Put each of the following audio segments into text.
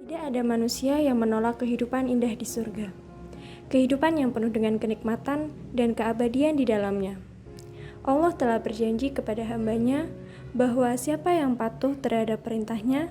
Tidak ada manusia yang menolak kehidupan indah di surga. Kehidupan yang penuh dengan kenikmatan dan keabadian di dalamnya. Allah telah berjanji kepada hamba-Nya bahwa siapa yang patuh terhadap perintah-Nya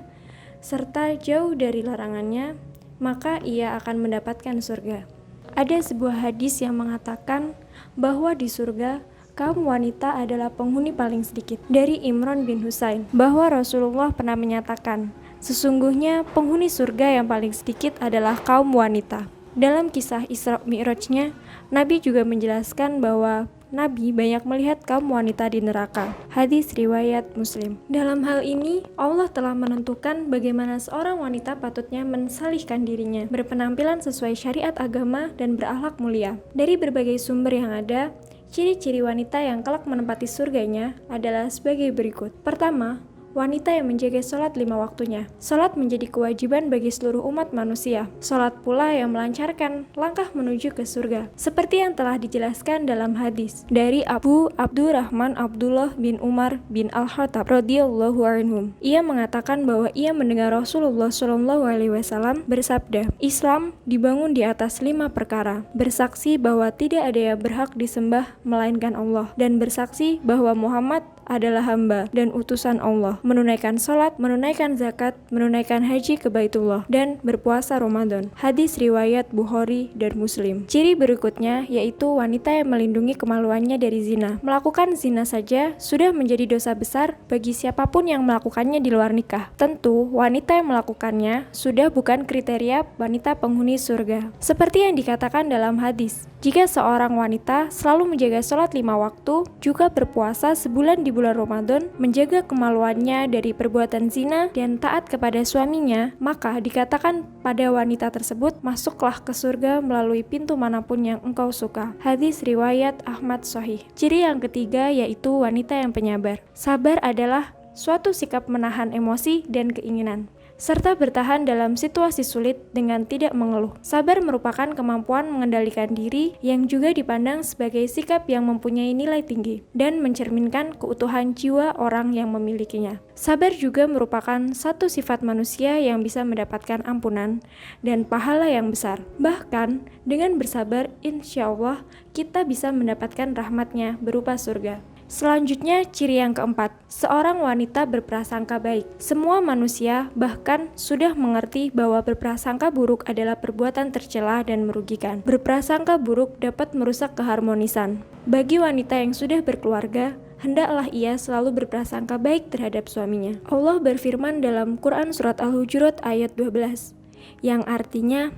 serta jauh dari larangan-Nya, maka ia akan mendapatkan surga. Ada sebuah hadis yang mengatakan bahwa di surga kaum wanita adalah penghuni paling sedikit. Dari Imran bin Husain, bahwa Rasulullah pernah menyatakan, sesungguhnya penghuni surga yang paling sedikit adalah kaum wanita. Dalam kisah Isra Mi'rajnya, Nabi juga menjelaskan bahwa Nabi banyak melihat kaum wanita di neraka. Hadis riwayat Muslim. Dalam hal ini, Allah telah menentukan bagaimana seorang wanita patutnya mensalihkan dirinya, berpenampilan sesuai syariat agama dan berakhlak mulia. Dari berbagai sumber yang ada, ciri-ciri wanita yang kelak menempati surganya adalah sebagai berikut. Pertama, wanita yang menjaga sholat 5 waktunya. Sholat menjadi kewajiban bagi seluruh umat manusia. Sholat pula yang melancarkan langkah menuju ke surga. Seperti yang telah dijelaskan dalam hadis dari Abu Abdurrahman Abdullah bin Umar bin Al-Khattab radhiyallahu anhum. Ia mengatakan bahwa ia mendengar Rasulullah SAW bersabda, Islam dibangun di atas 5 perkara. Bersaksi bahwa tidak ada yang berhak disembah melainkan Allah, dan bersaksi bahwa Muhammad adalah hamba dan utusan Allah, menunaikan sholat, menunaikan zakat, menunaikan haji ke Baitullah, dan berpuasa Ramadan. Hadis riwayat Bukhari dan Muslim. Ciri berikutnya yaitu wanita yang melindungi kemaluannya dari zina. Melakukan zina saja sudah menjadi dosa besar bagi siapapun yang melakukannya di luar nikah. Tentu, wanita yang melakukannya sudah bukan kriteria wanita penghuni surga. Seperti yang dikatakan dalam hadis, jika seorang wanita selalu menjaga sholat 5 waktu, juga berpuasa sebulan di bulan Ramadan, menjaga kemaluannya dari perbuatan zina dan taat kepada suaminya, maka dikatakan pada wanita tersebut, masuklah ke surga melalui pintu manapun yang engkau suka. Hadis riwayat Ahmad Sahih. Ciri yang ketiga yaitu wanita yang penyabar. Sabar adalah suatu sikap menahan emosi dan keinginan, serta bertahan dalam situasi sulit dengan tidak mengeluh. Sabar merupakan kemampuan mengendalikan diri yang juga dipandang sebagai sikap yang mempunyai nilai tinggi dan mencerminkan keutuhan jiwa orang yang memilikinya. Sabar juga merupakan satu sifat manusia yang bisa mendapatkan ampunan dan pahala yang besar. Bahkan dengan bersabar, insya Allah kita bisa mendapatkan rahmatnya berupa surga. Selanjutnya, ciri yang keempat, seorang wanita berprasangka baik. Semua manusia bahkan sudah mengerti bahwa berprasangka buruk adalah perbuatan tercela dan merugikan. Berprasangka buruk dapat merusak keharmonisan. Bagi wanita yang sudah berkeluarga, hendaklah ia selalu berprasangka baik terhadap suaminya. Allah berfirman dalam Quran Surat Al-Hujurat ayat 12, yang artinya,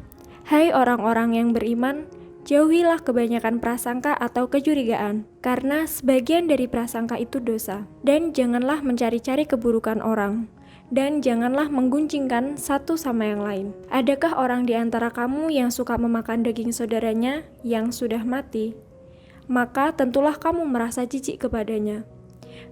hai orang-orang yang beriman, jauhilah kebanyakan prasangka atau kecurigaan, karena sebagian dari prasangka itu dosa. Dan janganlah mencari-cari keburukan orang, dan janganlah mengguncingkan satu sama yang lain. Adakah orang di antara kamu yang suka memakan daging saudaranya yang sudah mati? Maka tentulah kamu merasa jijik kepadanya.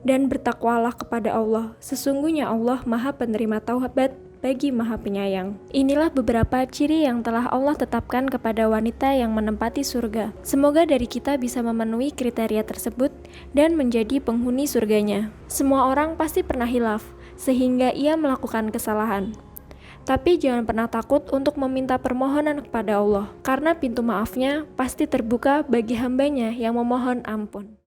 Dan bertakwalah kepada Allah, sesungguhnya Allah Maha Penerima Taubat bagi Maha Penyayang. Inilah beberapa ciri yang telah Allah tetapkan kepada wanita yang menempati surga. Semoga dari kita bisa memenuhi kriteria tersebut dan menjadi penghuni surganya. Semua orang pasti pernah hilaf, sehingga ia melakukan kesalahan. Tapi jangan pernah takut untuk meminta permohonan kepada Allah, karena pintu maafnya pasti terbuka bagi hambanya yang memohon ampun.